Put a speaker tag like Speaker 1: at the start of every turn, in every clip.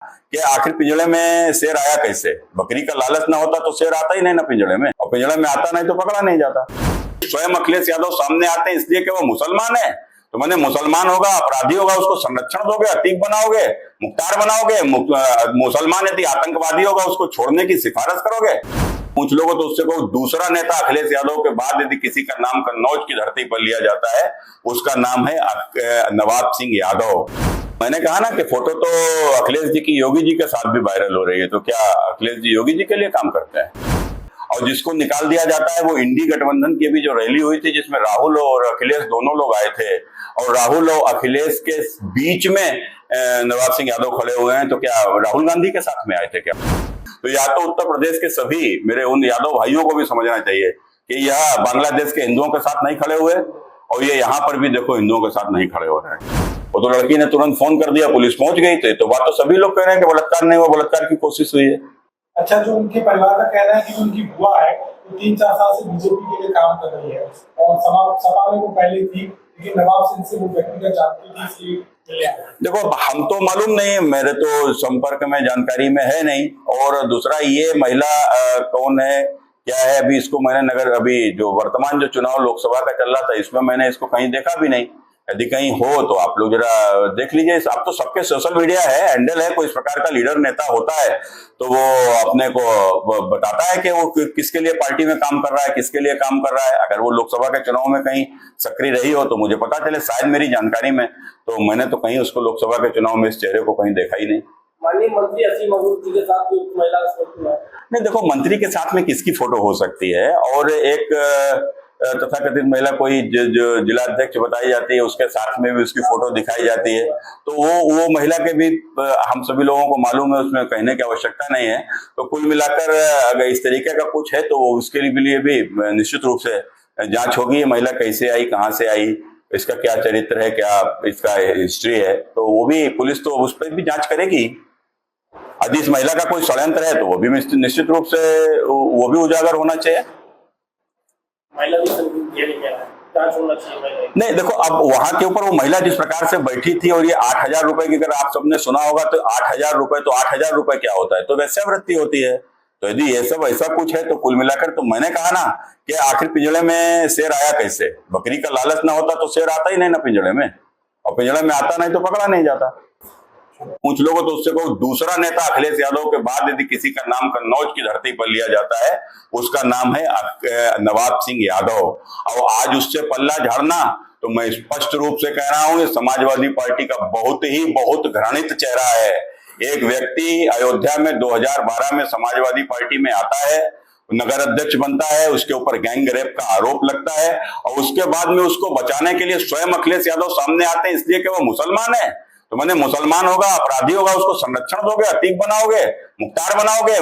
Speaker 1: कि आखिर पिंजड़े में शेर आया कैसे। बकरी का लालच ना होता तो शेर आता ही नहीं ना पिंजड़े में, और पिंजड़े में आता नहीं तो पकड़ा नहीं जाता। स्वयं अखिलेश यादव सामने आते हैं इसलिए कि वो मुसलमान है, तो मैंने मुसलमान होगा, अपराधी होगा, उसको संरक्षण दोगे, अतीक बनाओगे, मुख्तार बनाओगे। मुसलमान यदि आतंकवादी होगा उसको छोड़ने की सिफारिश करोगे। कुछ लोगों तो उससे को दूसरा नेता अखिलेश यादव के बाद यदि किसी का नाम कन्नौज की धरती पर लिया जाता है, उसका नाम है नवाब सिंह यादव। मैंने कहा ना कि फोटो तो अखिलेश जी की योगी जी के साथ भी वायरल हो रही है, तो क्या अखिलेश जी योगी जी के लिए काम करते हैं? और जिसको निकाल दिया जाता है वो इंडी गठबंधन की अभी जो रैली हुई थी जिसमें राहुल और अखिलेश दोनों लोग आए थे, और राहुल और अखिलेश के बीच में नवाब सिंह यादव खड़े हुए हैं, तो क्या राहुल गांधी के साथ में आए थे क्या? तो या तो उत्तर प्रदेश के सभी मेरे उन यादव भाइयों को भी समझना चाहिए कि यह बांग्लादेश के हिंदुओं के साथ नहीं खड़े हुए, और ये यहाँ पर भी देखो हिंदुओं के साथ नहीं खड़े हो रहे हैं। वो तो लड़की ने तुरंत फोन कर दिया, पुलिस पहुंच गई थी, तो बात तो सभी लोग कह रहे हैं कि बलात्कार नहीं हुआ, बलात्कार की कोशिश हुई है।
Speaker 2: अच्छा, जो उनके परिवार का कहना है कि उनकी बुआ है वो 3-4 साल से बीजेपी के लिए काम कर रही है और सपा में वो पहले थी, लेकिन नवाब सिंह से वो व्यक्तिगत जानती थी, इसलिए
Speaker 1: देखो हम तो मालूम नहीं, मेरे तो संपर्क में जानकारी में है नहीं। और दूसरा ये महिला कौन है क्या है, अभी इसको मैंने नगर अभी जो वर्तमान जो चुनाव लोकसभा का चल रहा था इसमें मैंने इसको कहीं देखा भी नहीं। यदि कहीं हो तो आप लोग जरा देख लीजिए। अब तो सबके सोशल मीडिया है, हैंडल है, कोई इस प्रकार का लीडर नेता होता है तो वो अपने को बताता है कि वो किसके लिए पार्टी में काम कर रहा है, किसके लिए काम कर रहा है। अगर वो लोकसभा के चुनाव में कहीं सक्रिय रही हो तो मुझे पता चले, शायद मेरी जानकारी में, तो मैंने तो कहीं उसको लोकसभा के चुनाव में इस चेहरे को कहीं देखा ही नहीं।
Speaker 2: माननीय मंत्री असीम मसूद जी के साथ महिला
Speaker 1: नहीं, देखो मंत्री के साथ में किसकी फोटो हो सकती है, और एक तथाकथित महिला कोई जो जिलाध्यक्ष बताई जाती है उसके साथ में भी उसकी फोटो दिखाई जाती है, तो वो महिला के भी हम सभी लोगों को मालूम है, उसमें कहने की आवश्यकता नहीं है। तो कुल मिलाकर अगर इस तरीके का कुछ है तो उसके लिए भी निश्चित रूप से जांच होगी। महिला कैसे आई, कहाँ से आई, इसका क्या चरित्र है, क्या इसका हिस्ट्री है, तो वो भी पुलिस तो उस पर भी जांच करेगी। यदि इस महिला का कोई षड्यंत्र है तो वो भी निश्चित रूप से वो भी उजागर होना चाहिए। नहीं, देखो अब वहां के ऊपर वो महिला जिस प्रकार से बैठी थी, और ये 8,000 रुपए की, अगर आप सबने सुना होगा तो 8,000 रुपए, तो 8,000 रुपए क्या होता है, तो वैश्यावृत्ति होती है। तो यदि ये सब ऐसा कुछ है तो कुल मिलाकर तो मैंने कहा ना कि आखिर पिंजड़े में शेर आया कैसे। बकरी का लालच ना होता तो शेर आता ही नहीं ना पिंजड़े में, और पिंजड़े में आता नहीं तो पकड़ा नहीं जाता। कुछ लोगों तो उससे को दूसरा नेता अखिलेश यादव के बाद यदि किसी का नाम कन्नौज की धरती पर लिया जाता है, उसका नाम है नवाब सिंह यादव। और आज उससे पल्ला झाड़ना तो मैं स्पष्ट रूप से कह रहा हूं, समाजवादी पार्टी का बहुत घृणित चेहरा है। एक व्यक्ति अयोध्या में 2012 में समाजवादी पार्टी में आता है, नगर अध्यक्ष बनता है, उसके ऊपर गैंग रेप का आरोप लगता है, और उसके बाद में उसको बचाने के लिए स्वयं अखिलेश यादव सामने आते हैं इसलिए कि वो मुसलमान है, तो मैंने मुसलमान होगा, अपराधी होगा, उसको संरक्षण दोगे, अतीक बनाओगे, मुख्तार बनाओगे।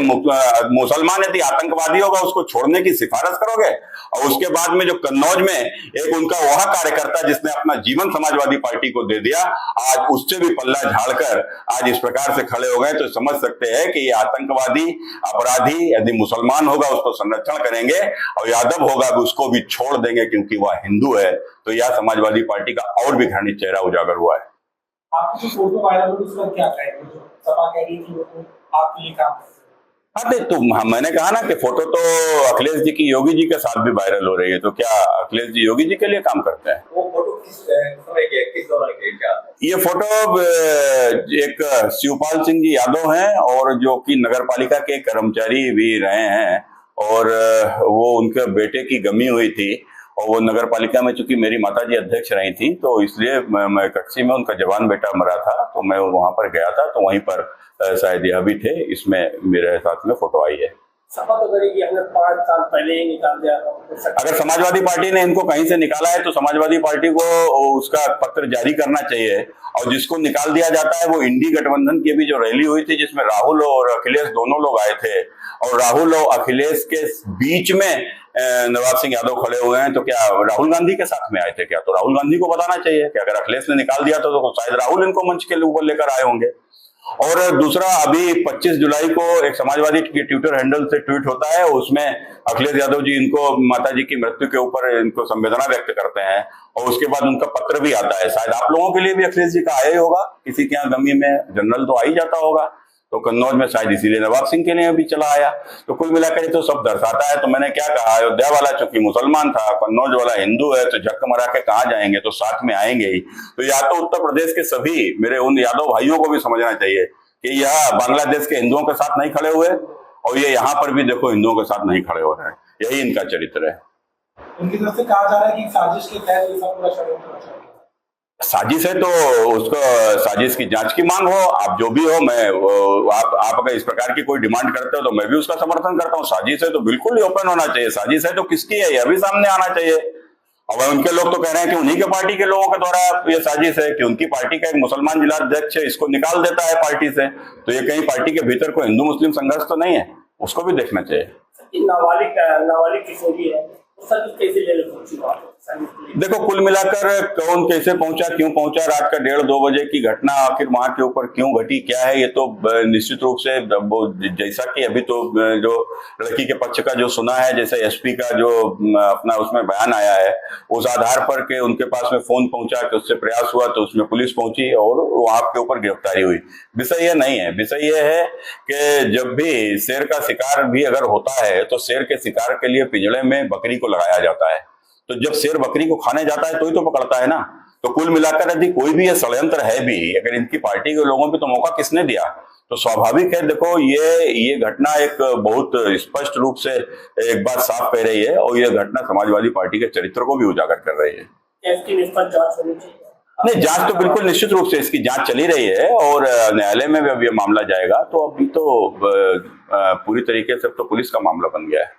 Speaker 1: मुसलमान यदि आतंकवादी होगा उसको छोड़ने की सिफारिश करोगे। और उसके बाद में जो कन्नौज में एक उनका वह कार्यकर्ता जिसने अपना जीवन समाजवादी पार्टी को दे दिया, आज उससे भी पल्ला झाड़कर आज इस प्रकार से खड़े हो गए, तो समझ सकते हैं कि ये आतंकवादी अपराधी यदि मुसलमान होगा उसको संरक्षण करेंगे, और यादव होगा उसको भी छोड़ देंगे क्योंकि वह हिंदू है। तो यह समाजवादी पार्टी का और भी घृणित चेहरा उजागर हुआ है।
Speaker 2: आपकी जो फोटो वायरल हुई उसका क्या कहेंगे, जो सपा कह रही थी वो तो आपके लिए काम करते हैं?
Speaker 1: हाँ, तो मैंने कहा ना कि फोटो तो अखिलेश जी की योगी जी के साथ भी वायरल हो रही है, तो क्या अखिलेश जी योगी जी के लिए काम करते हैं?
Speaker 2: वो फोटो किस समय की है, किस दौरान की है, क्या?
Speaker 1: ये फोटो एक शिवपाल सिंह जी यादव हैं, और जो कि नगर पालिका के कर्मचारी भी रहे हैं, और वो उनके बेटे की गमी हुई थी, और वो नगर पालिका में चूंकि मेरी माताजी अध्यक्ष रही थी, तो इसलिए मैं कच्ची में उनका जवान बेटा मरा था, तो मैं वहां पर गया था, तो वहीं पर शायद यह भी थे, इसमें मेरे साथ में फोटो आई है।
Speaker 2: सपा तो करेगी, हमने 5 साल पहले ही निकाल दिया।
Speaker 1: अगर समाजवादी पार्टी ने इनको कहीं से निकाला है तो समाजवादी पार्टी को उसका पत्र जारी करना चाहिए, और जिसको निकाल दिया जाता है वो इंडी गठबंधन की भी जो रैली हुई थी जिसमें राहुल और अखिलेश दोनों लोग आए थे, और राहुल और अखिलेश के बीच में नवाब सिंह यादव खड़े हुए हैं, तो क्या राहुल गांधी के साथ में आए थे क्या? तो राहुल गांधी को बताना चाहिए कि अगर अखिलेश ने निकाल दिया तो शायद राहुल इनको मंच के ऊपर लेकर आए होंगे। और दूसरा, अभी 25 जुलाई को एक समाजवादी के ट्विटर हैंडल से ट्वीट होता है, उसमें अखिलेश यादव जी इनको माताजी की मृत्यु के ऊपर इनको संवेदना व्यक्त करते हैं, और उसके बाद उनका पत्र भी आता है। शायद आप लोगों के लिए भी अखिलेश जी का आया ही होगा, किसी के यहाँ गमी में जनरल तो आ ही जाता होगा। तो कन्नौज में शायद इसीलिए नवाब सिंह के लिए भी चला आया। तो कुल मिलाकर ये तो सब दर्शाता है। तो मैंने क्या कहा, अयोध्या वाला चूंकि मुसलमान था, कन्नौज वाला हिंदू है, तो झक मरा के कहाँ जाएंगे, तो साथ में आएंगे ही। तो या तो उत्तर प्रदेश के सभी मेरे उन यादव भाइयों को भी समझना चाहिए कि यह बांग्लादेश के हिंदुओं के साथ नहीं खड़े हुए, और ये यहाँ पर भी देखो हिंदुओं के साथ नहीं खड़े हो रहे हैं। यही इनका चरित्र है।
Speaker 2: उनकी तरफ से कहा जा रहा है कि साजिश के तहत ये सब पूरा षड्यंत्र रचा गया।
Speaker 1: साजिश है तो उसको साजिश की जांच की मांग हो, आप जो भी हो, मैं आप अगर इस प्रकार की कोई डिमांड करते हो तो मैं भी उसका समर्थन करता हूँ। साजिश है तो बिल्कुल ही ओपन होना चाहिए। साजिश है तो किसकी है, यह भी सामने आना चाहिए। अब उनके लोग तो कह रहे हैं कि उन्हीं के पार्टी के लोगों के द्वारा ये साजिश है कि उनकी पार्टी का एक मुसलमान जिला अध्यक्ष है, इसको निकाल देता है पार्टी से। तो ये कहीं पार्टी के भीतर कोई हिंदू मुस्लिम संघर्ष तो नहीं है, उसको भी देखना चाहिए।
Speaker 3: नाबालिग किशोरी है, सर कैसे ले पहुंची बात?
Speaker 1: देखो कुल मिलाकर कौन कैसे पहुंचा, क्यों पहुंचा, रात का 1:30-2 बजे की घटना आखिर वहां के ऊपर क्यों घटी, क्या है, ये तो निश्चित रूप से जैसा कि अभी तो जो लड़की के पक्ष का जो सुना है, जैसे एसपी का जो अपना उसमें बयान आया है, उस आधार पर के उनके पास में फोन पहुंचा कि उससे प्रयास हुआ, तो उसमें पुलिस पहुंची और वहां के ऊपर गिरफ्तारी हुई। विषय ये नहीं है, विषय ये है कि जब भी शेर का शिकार भी अगर होता है तो शेर के शिकार के लिए पिंजड़े में बकरी को लगाया जाता है। तो जब शेर बकरी को खाने जाता है तो ही तो पकड़ता है ना। तो कुल मिलाकर यदि कोई भी ये षड्यंत्र है भी, अगर इनकी पार्टी के लोगों को तो मौका किसने दिया, तो स्वाभाविक है। देखो ये घटना एक बहुत स्पष्ट रूप से एक बात साफ कह रही है, और ये घटना समाजवादी पार्टी के चरित्र को भी उजागर कर रही है।
Speaker 3: इसकी निष्पक्ष जांच होनी चाहिए।
Speaker 1: नहीं, जांच तो बिल्कुल निश्चित रूप से इसकी जांच चली रही है और न्यायालय में भी अब ये मामला जाएगा। तो अभी तो पूरी तरीके से तो पुलिस का मामला बन गया है।